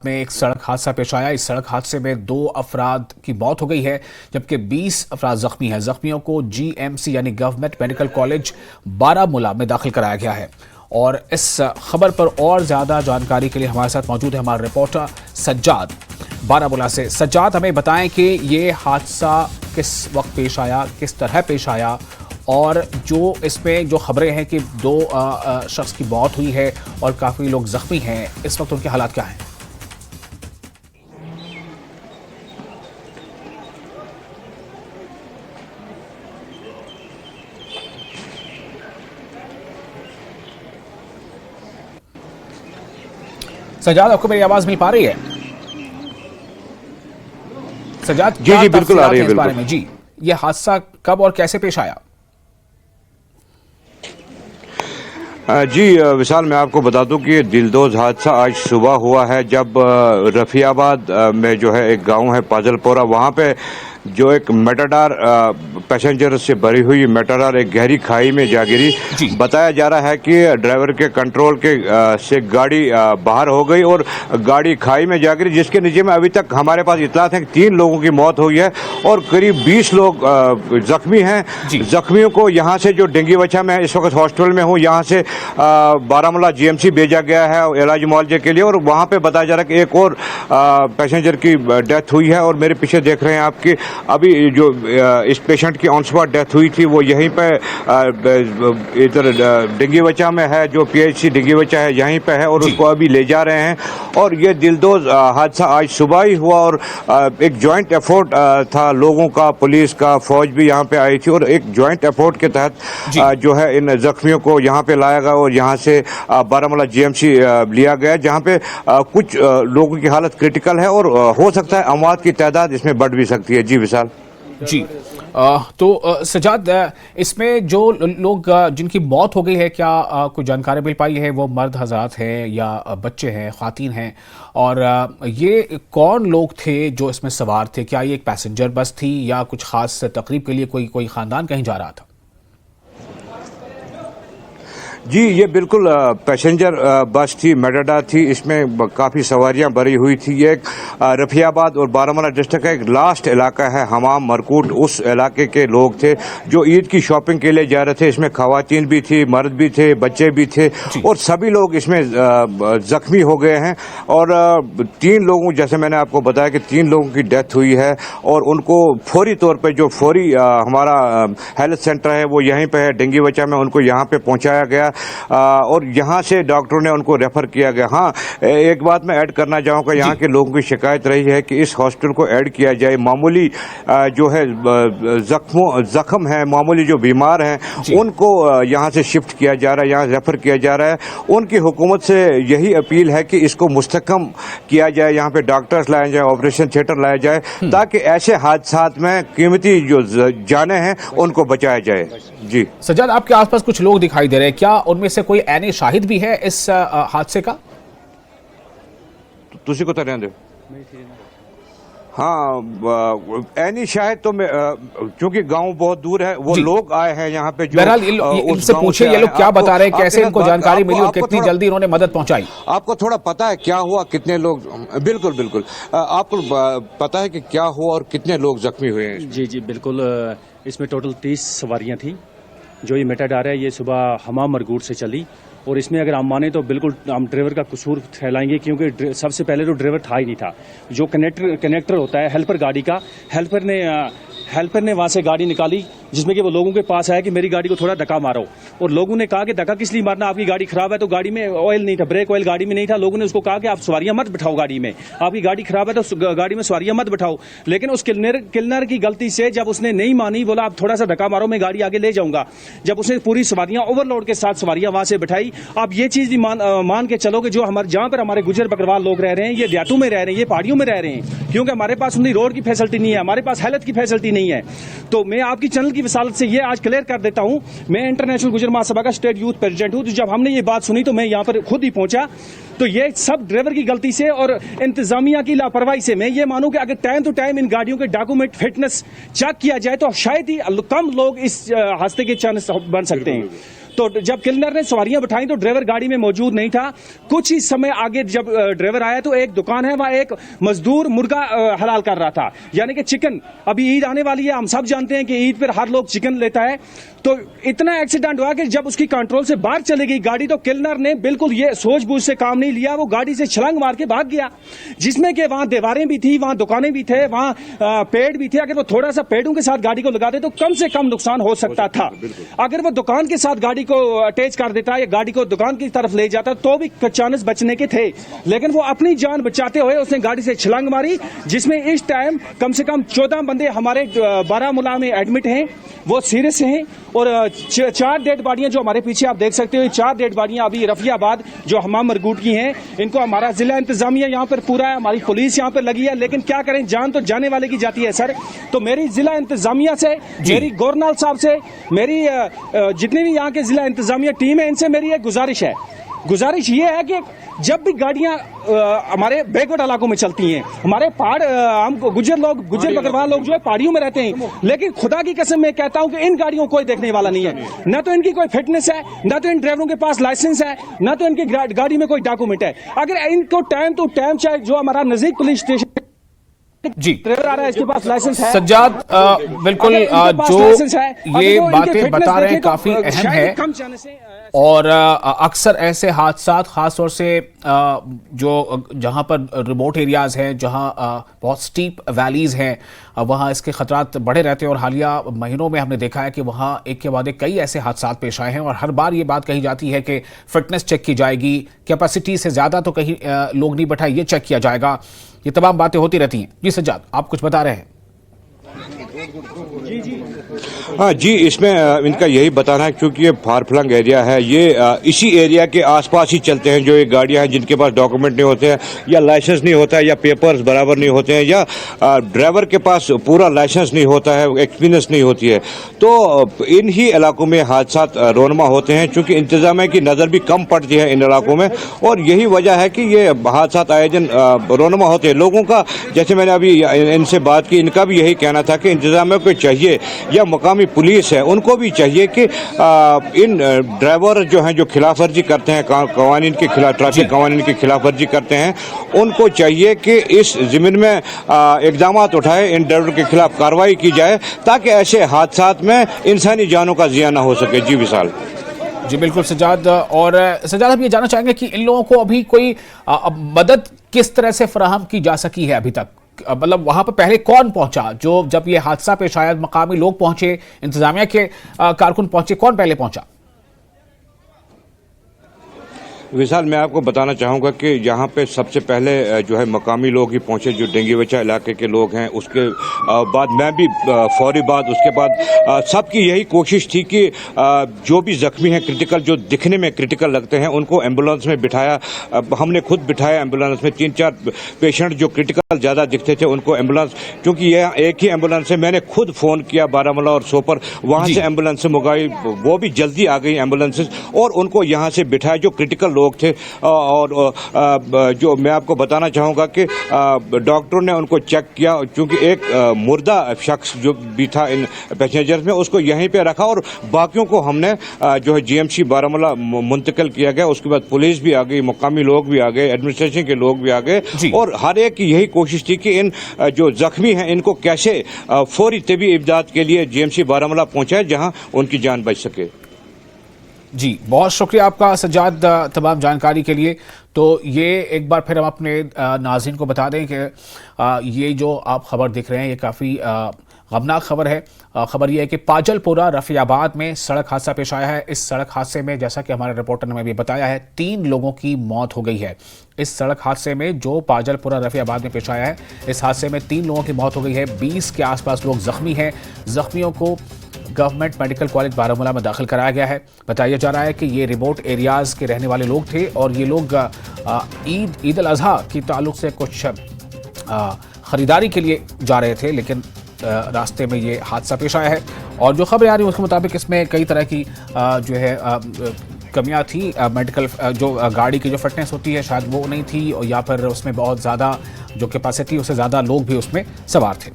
में एक सड़क हादसा पेश आया। इस सड़क हादसे में 2 अफराद की मौत हो गई है जबकि 20 अफराद जख्मी हैं। जख्मियों को जीएमसी यानी गवर्नमेंट मेडिकल कॉलेज बारामूला में दाखिल कराया गया है। और इस खबर पर और ज्यादा जानकारी के लिए हमारे साथ मौजूद है हमारे रिपोर्टर सज्जाद बारामूला से। सज्जाद, हमें बताएं कि ये हादसा किस वक्त पेश आया, किस तरह पेश आया, और जो इसमें जो खबरें हैं कि 2 शख्स की मौत हुई है और काफी लोग जख्मी हैं, इस वक्त उनके हालात क्या हैं? सज्जाद, आपको मेरी आवाज मिल पा रही है? सज्जाद, जी बिल्कुल आ रही है। इस बारे में जी, ये हादसा कब और कैसे पेश आया? जी विशाल, मैं आपको बता दूं कि दिलदोज हादसा आज सुबह हुआ है जब रफियाबाद में जो है एक गांव है पाजलपोरा, वहां पे जो एक मेटाडोर पैसेंजर से भरी हुई मेटाडोर एक गहरी खाई में जा गिरी। बताया जा रहा है कि ड्राइवर के कंट्रोल के से गाड़ी बाहर हो गई और गाड़ी खाई में जा गिरी, जिसके नीचे में अभी तक हमारे पास इतलात है कि 3 लोगों की मौत हुई है और करीब 20 लोग जख्मी हैं। जख्मियों को यहाँ से जो डेंगीवचा में इस वक्त हॉस्पिटल में हूँ, यहाँ से बारामूला जीएमसी भेजा गया है इलाज मुआवजे के लिए। और वहाँ पे बताया जा रहा है कि एक और पैसेंजर की डेथ हुई है। और मेरे पीछे देख रहे हैं आपकी, अभी जो इस पेशेंट की ऑन स्पॉट डेथ हुई थी वो यहीं पे इधर डेंगीवचा में है, जो पीएचसी डेंगीवचा है यहीं पे है, और उसको अभी ले जा रहे हैं। और ये दिलदोज हादसा आज सुबह ही हुआ और एक जॉइंट एफर्ट था लोगों का, पुलिस का, फौज भी यहाँ पे आई थी, और एक जॉइंट एफर्ट के तहत जो है इन जख्मियों को यहाँ पे लाया गया और यहाँ से बारामूला जीएमसी लिया गया, जहाँ पे कुछ लोगों की हालत क्रिटिकल है और हो सकता है अमवात की तादाद इसमें बढ़ भी सकती है। जी विशाल। जी, तो सज्जाद, इसमें जो लोग जिनकी मौत हो गई है, क्या कोई जानकारी मिल पाई है? वो मर्द हजरात हैं या बच्चे हैं, ख्वातीन हैं? और ये कौन लोग थे जो इसमें सवार थे? क्या ये एक पैसेंजर बस थी या कुछ खास तकरीब के लिए कोई खानदान कहीं जा रहा था? जी, ये बिल्कुल पैसेंजर बस थी, मेटाडोर थी। इसमें काफ़ी सवारियां भरी हुई थी। ये एक रफियाबाद और बारामूला डिस्ट्रिक्ट का एक लास्ट इलाका है, हमाम मरकूट, उस इलाके के लोग थे जो ईद की शॉपिंग के लिए जा रहे थे। इसमें खवातीन भी थी, मर्द भी थे, बच्चे भी थे, और सभी लोग इसमें जख्मी हो गए हैं। और 3 लोगों, जैसे मैंने आपको बताया कि 3 लोगों की डेथ हुई है और उनको फौरी तौर पर जो फौरी हमारा हेल्थ सेंटर है वो यहीं पर है डेंगीवचा में, उनको यहाँ पे पहुँचाया गया और यहाँ से डॉक्टरों ने उनको रेफर किया गया। हाँ, एक बात मैं ऐड करना चाहूँगा, यहाँ के लोगों की शिकायत रही है कि इस हॉस्पिटल को ऐड किया जाए। मामूली जो है जख्म है, मामूली जो बीमार हैं उनको यहाँ से शिफ्ट किया जा रहा है, यहाँ रेफर किया जा रहा है। उनकी हुकूमत से यही अपील है कि इसको मुस्तकम किया जाए, यहाँ पे डॉक्टर्स लाए जाए, ऑपरेशन थिएटर लाया जाए, ताकि ऐसे हादसात में कीमती जो जाने हैं उनको बचाया जाए। जी सज्जाद, आपके आसपास कुछ लोग दिखाई दे रहे हैं, क्या उनमें से कोई ऐने शाहिद भी है इस हादसे का? तुसी को तो रहने दो। हाँ, ऐनी शायद तो क्योंकि गांव बहुत दूर है, वो लोग आए हैं यहाँ पे। बहरहाल इनसे पूछे ये लोग क्या बता रहे हैं, कैसे इनको जानकारी मिली और कितनी जल्दी इन्होंने मदद पहुंचाई? आपको थोड़ा पता है क्या हुआ, कितने लोग? बिल्कुल बिल्कुल, आपको पता है कि क्या हुआ और कितने लोग जख्मी हुए हैं? जी बिल्कुल, इसमें टोटल 30 सवारियां थी। जो ये मेटाडोर है ये सुबह हमाम मरकूट से चली, और इसमें अगर हम माने तो बिल्कुल हम ड्राइवर का कसूर फैलाएंगे, क्योंकि सबसे पहले तो ड्राइवर था ही नहीं था। जो कनेक्टर होता है हेल्पर गाड़ी का, हेल्पर ने वहां से गाड़ी निकाली, जिसमें कि वो लोगों के पास आया कि मेरी गाड़ी को थोड़ा धक्का मारो, और लोगों ने कहा कि धक्का किस लिए मारना, आपकी गाड़ी खराब है। तो गाड़ी में ऑयल नहीं था, ब्रेक ऑयल गाड़ी में नहीं था। लोगों ने उसको कहा कि आप सवारियां मत बिठाओ गाड़ी में, आपकी गाड़ी खराब है तो गाड़ी में सवारियां मत बिठाओ। लेकिन उस किलनर की गलती से जब उसने नहीं मानी, बोला आप थोड़ा सा धक्का मारो, मैं गाड़ी आगे ले जाऊंगा, जब उसने पूरी सवारियां ओवरलोड के साथ सवारियां वहां से बिठाई। आप ये चीज भी मान के चलो कि जो जहां पर हमारे गुजर बकरवाल लोग रह रहे हैं, ये देहातों में रह रहे हैं, ये पहाड़ियों में रह रहे हैं, क्योंकि हमारे पास उनकी रोड की फैसिलिटी नहीं है, हमारे पास हेल्थ की फैसिलिटी नहीं है। तो मैं आपकी चैनल की विसालत से ये आज क्लियर कर देता हूं, मैं इंटरनेशनल गुजर महासभा का स्टेट यूथ प्रेसिडेंट हूं। तो जब हमने ये बात सुनी तो मैं यहां पर खुद ही पहुंचा, तो ये सब ड्राइवर की गलती से और इंतजामिया की लापरवाही से। मैं ये मानूं कि अगर टाइम टू टाइम इन गाड़ियों के डॉक्यूमेंट फिटनेस चेक किया जाए तो शायद ही कम लोग इस हादसे के चांस बन सकते हैं। तो जब क्लीनर ने सवारियां बिठाई तो ड्राइवर गाड़ी में मौजूद नहीं था। कुछ ही समय आगे जब ड्राइवर आया तो एक दुकान है, वहां एक मजदूर मुर्गा हलाल कर रहा था, यानी कि चिकन। अभी ईद आने वाली है, हम सब जानते हैं कि ईद पर हर लोग चिकन लेता है। तो इतना एक्सीडेंट हुआ कि जब उसकी कंट्रोल से बाहर चली गई गाड़ी तो क्लीनर ने बिल्कुल ये सूझबूझ से काम नहीं लिया, वो गाड़ी से छलांग मार के भाग गया, जिसमें कि वहां दीवारें भी थी, वहां दुकानें भी थे, वहां पेड़ भी थे। अगर वो थोड़ा सा पेड़ों के साथ गाड़ी को लगा दे तो कम से कम नुकसान हो सकता था। अगर वो दुकान के साथ गाड़ी को अटैच कर देता या गाड़ी को दुकान की तरफ ले जाता तो भी चांस बचने के थे, लेकिन वो अपनी जान बचाते हुए उसने गाड़ी से छलांग मारी, जिसमें इस टाइम कम से कम 14 बंदे हमारे बारामूला में एडमिट हैं, वो सीरियस हैं। और 4 डेड बॉडियां जो हमारे पीछे आप देख सकते हो, 4 डेड बॉडियां अभी रफियाबाद जो हमाम मरगूट की हैं। इनको हमारा जिला इंतजामिया यहाँ पर पूरा है, हमारी पुलिस यहाँ पर लगी है, लेकिन क्या करें, जान तो जाने वाले की जाती है सर। तो मेरी जिला इंतजामिया से, मेरी गवर्नर साहब से, मेरी जितनी भी यहाँ के जिला इंतजामिया टीम है, इनसे मेरी एक गुजारिश ये है कि जब भी गाड़ियां हमारे बैकवर्ड इलाकों में चलती हैं, हमारे पहाड़, हम गुज्जर बकरवाल लोग जो है पहाड़ियों में रहते हैं, लेकिन खुदा की कसम मैं कहता हूं कि इन गाड़ियों को कोई देखने वाला नहीं है। न तो इनकी कोई फिटनेस है, न तो इन ड्राइवरों के पास लाइसेंस है, न तो इनकी गाड़ी में कोई डॉक्यूमेंट है। अगर इनको टाइम टू टाइम, चाहे जो हमारा नजदीक पुलिस स्टेशन जी ड्राइवर आ रहा है, इसके पास लाइसेंस है, सज्जाद, बिल्कुल जो ये बातें बता रहे हैं काफी अहम है। कम जाने से और अक्सर ऐसे हादसात खास तौर से जो जहां पर रिमोट एरियाज हैं, जहां बहुत स्टीप वैलीज हैं, वहां इसके खतरात बढ़े रहते हैं। और हालिया महीनों में हमने देखा है कि वहां एक के बाद एक कई ऐसे हादसात पेश आए हैं और हर बार ये बात कही जाती है कि फिटनेस चेक की जाएगी, कैपेसिटी से ज्यादा तो कहीं लोग नहीं बैठाए, ये चेक किया जाएगा। ये तमाम बातें होती रहती हैं। जी सज्जाद, आप कुछ बता रहे हैं। हाँ जी, इसमें इनका यही बताना है, क्योंकि ये फार फ्लंग एरिया है, ये इसी एरिया के आसपास ही चलते हैं जो ये गाड़ियां हैं जिनके पास डॉक्यूमेंट नहीं होते हैं, या लाइसेंस नहीं होता है, या पेपर्स बराबर नहीं होते हैं, या ड्राइवर के पास पूरा लाइसेंस नहीं होता है, एक्सपीरियंस नहीं होती है। तो इन ही इलाकों में हादसा रोनमा होते हैं, चूँकि इंतजामिया की नज़र भी कम पड़ती है इन इलाकों में, और यही वजह है कि ये हादसा आयोजन रोनमा होते हैं। लोगों का, जैसे मैंने अभी इनसे बात की, इनका भी यही कहना था कि इंतजामिया को चाहिए, या मकामी पुलिस है उनको भी चाहिए कि इन ड्राइवर जो हैं जो खिलाफ वर्जी करते हैं, कवानीन के खिलाफ, ट्रैफिक कवानीन की खिलाफ वर्जी करते हैं, उनको चाहिए कि इस ज़मीन में इक़दाम उठाए, इन ड्राइवर के खिलाफ कार्रवाई की जाए, ताकि ऐसे हादसात में इंसानी जानों का ज़िया ना हो सके। जी विशाल। जी बिल्कुल सज्जाद। और सज्जाद, हम ये जानना चाहेंगे कि इन लोगों को अभी कोई मदद किस तरह से फराहम की जा सकी है अभी तक? मतलब वहां पर पहले कौन पहुंचा? जो जब ये हादसा पेश आया, मकामी लोग पहुंचे, इंतजामिया के कारकुन पहुंचे, कौन पहले पहुंचा? विशाल, मैं आपको बताना चाहूँगा कि यहाँ पे सबसे पहले जो है मकामी लोग ही पहुँचे, जो डेंगीवचा इलाके के लोग हैं। उसके बाद मैं भी फौरी बाद, उसके बाद सबकी यही कोशिश थी कि जो भी जख्मी हैं, क्रिटिकल, जो दिखने में क्रिटिकल लगते हैं, उनको एम्बुलेंस में बिठाया। हमने खुद बिठाया एम्बुलेंस में। 3-4 पेशेंट जो क्रिटिकल ज़्यादा दिखते थे उनको एम्बुलेंस, क्योंकि यह एक ही एम्बुलेंस है, मैंने खुद फ़ोन किया बारामूला और सोपर, वहाँ से एम्बुलेंस मंगाई, वो भी जल्दी आ गई एम्बुलेंसेज, और उनको यहाँ से बिठाया जो क्रिटिकल लोग थे। और जो मैं आपको बताना चाहूँगा कि डॉक्टरों ने उनको चेक किया, क्योंकि एक मुर्दा शख्स जो भी था इन पैसेंजर्स में, उसको यहीं पे रखा, और बाकियों को हमने जो है जीएमसी बारामूला मुंतकिल किया गया। उसके बाद पुलिस भी आ गई, मकामी लोग भी आ गए, एडमिनिस्ट्रेशन के लोग भी आ गए, और हर एक की यही कोशिश थी कि इन जो जख्मी हैं इनको कैसे फौरी तबी इमदाद के लिए जीएमसी बारामूला पहुंचाए, जहां उनकी जान बच सके। जी बहुत शुक्रिया आपका सज्जाद तमाम जानकारी के लिए। तो ये एक बार फिर हम अपने नाज़रीन को बता दें कि ये जो आप खबर देख रहे हैं ये काफ़ी गमनाक खबर है। खबर यह है कि पाजलपुरा रफियाबाद में सड़क हादसा पेश आया है। इस सड़क हादसे में, जैसा कि हमारे रिपोर्टर ने भी बताया है, 3 लोगों की मौत हो गई है। इस सड़क हादसे में जो पाजलपुरा रफियाबाद में पेश आया है, इस हादसे में 3 लोगों की मौत हो गई है। 20 के आसपास लोग जख्मी हैं। जख्मियों को गवर्नमेंट मेडिकल कॉलेज बारामूला में दाखिल कराया गया है। बताया जा रहा है कि ये रिमोट एरियाज़ के रहने वाले लोग थे और ये लोग ईद उल अज़हा की ताल्लुक से कुछ ख़रीदारी के लिए जा रहे थे, लेकिन रास्ते में ये हादसा पेश आया है। और जो खबरें आ रही हैं उसके मुताबिक इसमें कई तरह की जो है कमियां थी। मेडिकल जो गाड़ी की जो फिटनेस होती है शायद वो नहीं थी, या फिर उसमें बहुत ज़्यादा जो कैपेसिटी, उससे ज़्यादा लोग भी उसमें सवार थे।